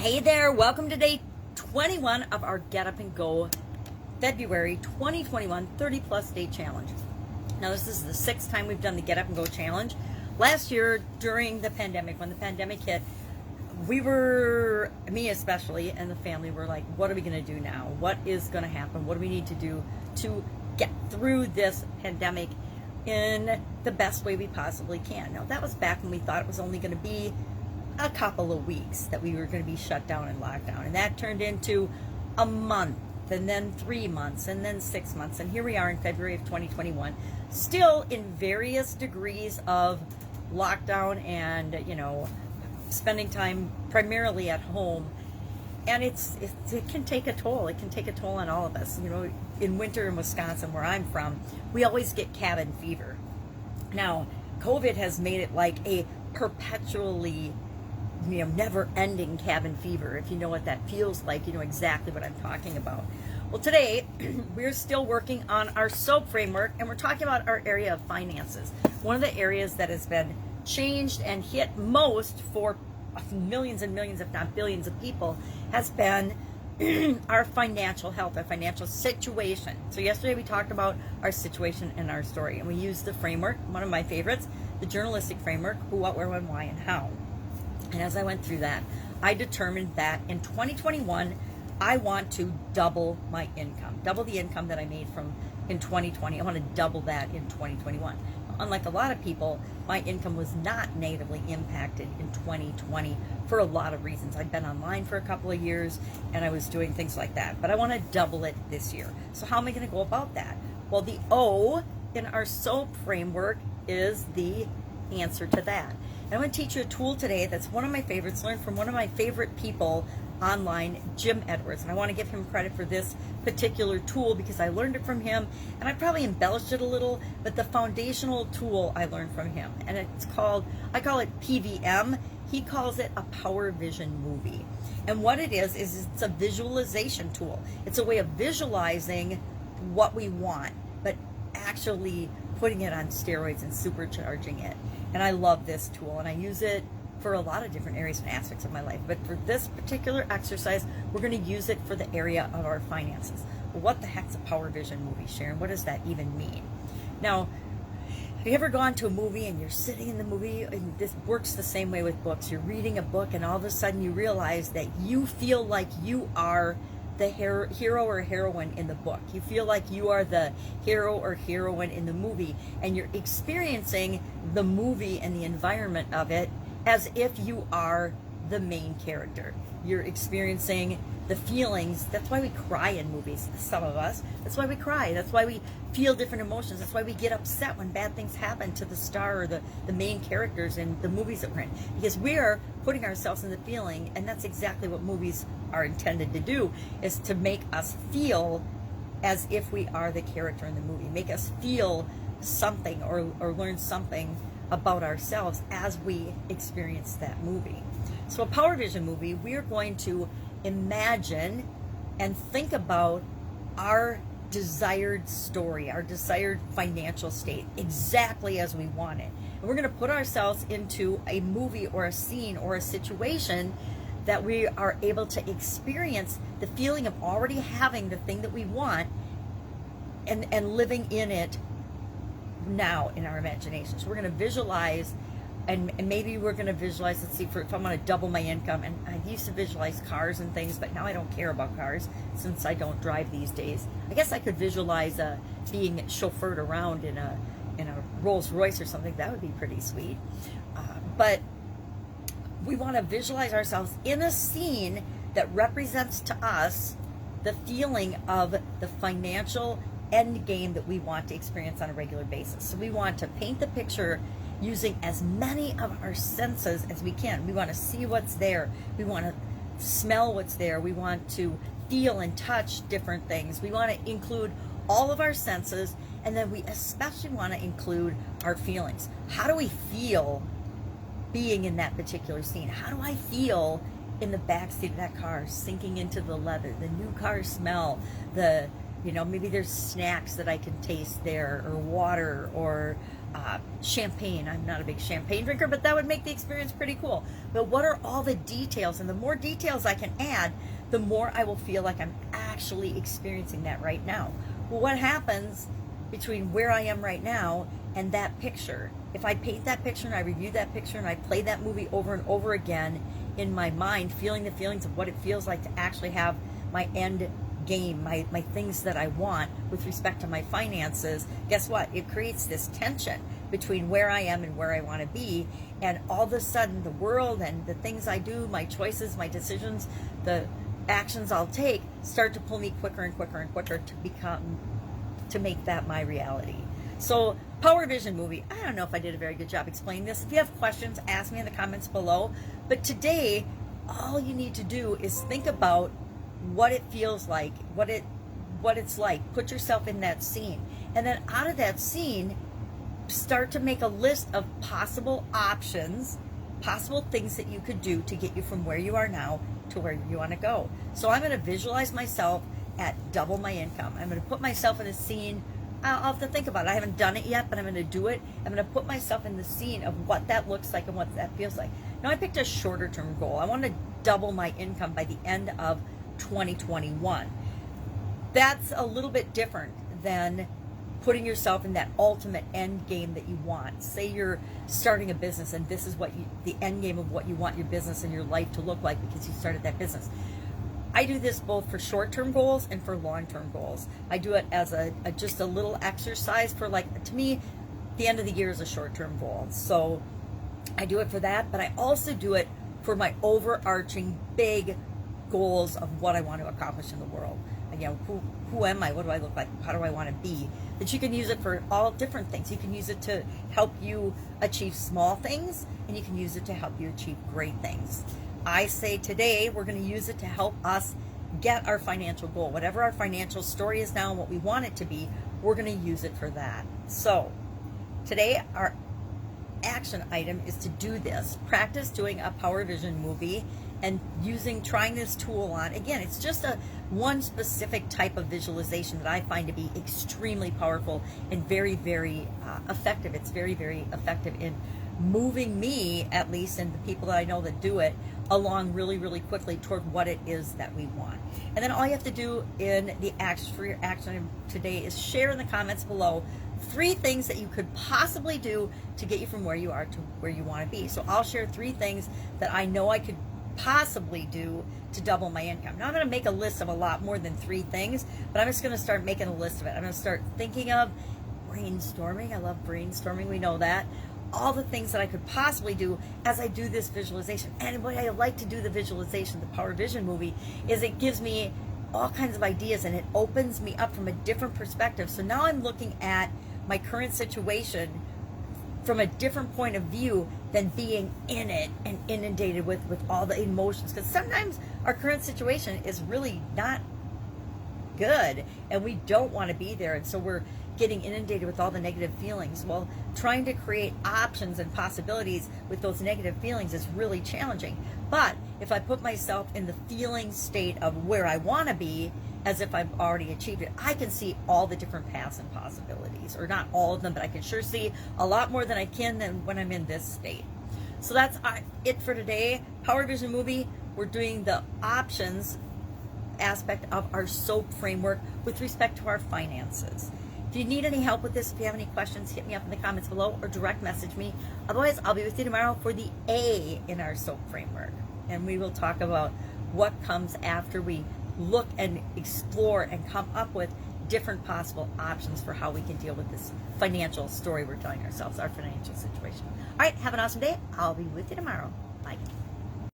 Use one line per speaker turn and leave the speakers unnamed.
Hey there, welcome to day 21 of our Get Up and Go February 2021 30 plus day challenge. Now this is the sixth time we've done the Get Up and Go challenge. Last year during the pandemic, when the pandemic hit, we were, me especially, and the family were like, what are we going to do now? What is going to happen? What do we need to do to get through this pandemic in the best way we possibly can? Now that was back when we thought it was only going to be a couple of weeks that we were going to be shut down and locked down, and that turned into a month, and then 3 months, and then 6 months, and here we are in February of 2021, still in various degrees of lockdown and, you know, spending time primarily at home. And it can take a toll. It can take a toll on all of us. You know, in winter in Wisconsin, where I'm from, we always get cabin fever. Now, COVID has made it like a perpetually, you know, never-ending cabin fever. If you know what that feels like, you know exactly what I'm talking about. Well, today we're still working on our SOAP framework, and we're talking about our area of finances. One of the areas that has been changed and hit most for millions and millions, if not billions of people, has been our financial health, our financial situation. So yesterday we talked about our situation and our story, and we used the framework, one of my favorites, the journalistic framework, who, what, where, when, why, and how. And as I went through that, I determined that in 2021, I want to double my income, double the income that I made in 2020. I want to double that in 2021. Unlike a lot of people, my income was not negatively impacted in 2020 for a lot of reasons. I'd been online for a couple of years and I was doing things like that, but I want to double it this year. So how am I going to go about that? Well, the O in our SOAP framework is the answer to that. And I'm going to teach you a tool today that's one of my favorites, learned from one of my favorite people online, Jim Edwards. And I want to give him credit for this particular tool because I learned it from him, and I probably embellished it a little, but the foundational tool I learned from him, and it's called, I call it PVM. He calls it a Power Vision movie. And what it is it's a visualization tool. It's a way of visualizing what we want, but actually putting it on steroids and supercharging it. And I love this tool, and I use it for a lot of different areas and aspects of my life. But for this particular exercise, we're going to use it for the area of our finances. Well, what the heck's a Power Vision movie, Sharon? What does that even mean? Now, have you ever gone to a movie and you're sitting in the movie, and this works the same way with books. You're reading a book and all of a sudden you realize that you feel like you are the hero or heroine in the book. You feel like you are the hero or heroine in the movie, and you're experiencing the movie and the environment of it as if you are the main character. You're experiencing the feelings. That's why we cry in movies, some of us. That's why we cry. That's why we feel different emotions. That's why we get upset when bad things happen to the star or the main characters in the movies that we're in. Because we're putting ourselves in the feeling, and that's exactly what movies are intended to do, is to make us feel as if we are the character in the movie. Make us feel something or learn something about ourselves as we experience that movie. So a Power Vision movie, we are going to imagine and think about our desired story, our desired financial state, exactly as we want it. And we're going to put ourselves into a movie or a scene or a situation that we are able to experience the feeling of already having the thing that we want and living in it now in our imagination. So we're going to visualize, and maybe we're going to visualize, let's see, if I'm going to double my income, and I used to visualize cars and things, but now I don't care about cars since I don't drive these days. I guess I could visualize being chauffeured around in a Rolls Royce or something. That would be pretty sweet. But we want to visualize ourselves in a scene that represents to us the feeling of the financial end game that we want to experience on a regular basis. So we want to paint the picture using as many of our senses as we can. We want to see what's there. We want to smell what's there. We want to feel and touch different things. We want to include all of our senses, and then we especially want to include our feelings. How do we feel being in that particular scene? How do I feel in the backseat of that car, sinking into the leather, the new car smell, maybe there's snacks that I can taste there, or water, or champagne. I'm not a big champagne drinker, but that would make the experience pretty cool. But what are all the details? And the more details I can add, the more I will feel like I'm actually experiencing that right now. Well, what happens between where I am right now and that picture? If I paint that picture and I review that picture and I play that movie over and over again in my mind, feeling the feelings of what it feels like to actually have my end game, my things that I want with respect to my finances, guess what? It creates this tension between where I am and where I want to be. And all of a sudden, the world and the things I do, my choices, my decisions, the actions I'll take start to pull me quicker and quicker and quicker to make that my reality. So Power Vision movie, I don't know if I did a very good job explaining this. If you have questions, ask me in the comments below. But today, all you need to do is think about what it feels like, what it's like. Put yourself in that scene. And then out of that scene, start to make a list of possible options, possible things that you could do to get you from where you are now to where you want to go. So I'm going to visualize myself at double my income. I'm going to put myself in a scene. I'll have to think about it. I haven't done it yet, but I'm going to do it. I'm going to put myself in the scene of what that looks like and what that feels like. Now, I picked a shorter term goal. I want to double my income by the end of 2021. That's a little bit different than putting yourself in that ultimate end game that you want. Say you're starting a business and this is what the end game of what you want your business and your life to look like because you started that business. I do this both for short-term goals and for long-term goals. I do it as just a little exercise for, like, to me, the end of the year is a short-term goal. So I do it for that, but I also do it for my overarching big goals of what I want to accomplish in the world. Again, who am I? What do I look like? How do I want to be? But you can use it for all different things. You can use it to help you achieve small things, and you can use it to help you achieve great things. I say today we're going to use it to help us get our financial goal. Whatever our financial story is now and what we want it to be, we're going to use it for that. So today our action item is to do this. Practice doing a Power Vision movie and trying this tool on. Again, it's just one specific type of visualization that I find to be extremely powerful and very, very effective. It's very, very effective in moving me, at least, and the people that I know that do it, along really, really quickly toward what it is that we want. And then all you have to do in the action for your action today is share in the comments below 3 things that you could possibly do to get you from where you are to where you want to be. So I'll share 3 things that I know I could possibly do to double my income. Now I'm going to make a list of a lot more than 3 things, but I'm just going to start making a list of it. I'm going to start thinking of brainstorming. I love brainstorming. We know that. All the things that I could possibly do as I do this visualization. And what I like to do the visualization, the Power Vision movie, is it gives me all kinds of ideas and it opens me up from a different perspective. So now I'm looking at my current situation from a different point of view than being in it and inundated with all the emotions. Because sometimes our current situation is really not good and we don't want to be there. And so we're getting inundated with all the negative feelings. Well, trying to create options and possibilities with those negative feelings is really challenging. But if I put myself in the feeling state of where I want to be, as if I've already achieved it, I can see all the different paths and possibilities, or not all of them, but I can sure see a lot more than I can than when I'm in this state. So that's it for today. Power Vision movie, we're doing the options aspect of our SOAP framework with respect to our finances. If you need any help with this, if you have any questions, hit me up in the comments below or direct message me. Otherwise, I'll be with you tomorrow for the A in our SOAP framework. And we will talk about what comes after we look and explore and come up with different possible options for how we can deal with this financial story we're telling ourselves, our financial situation. All right, have an awesome day. I'll be with you tomorrow. Bye.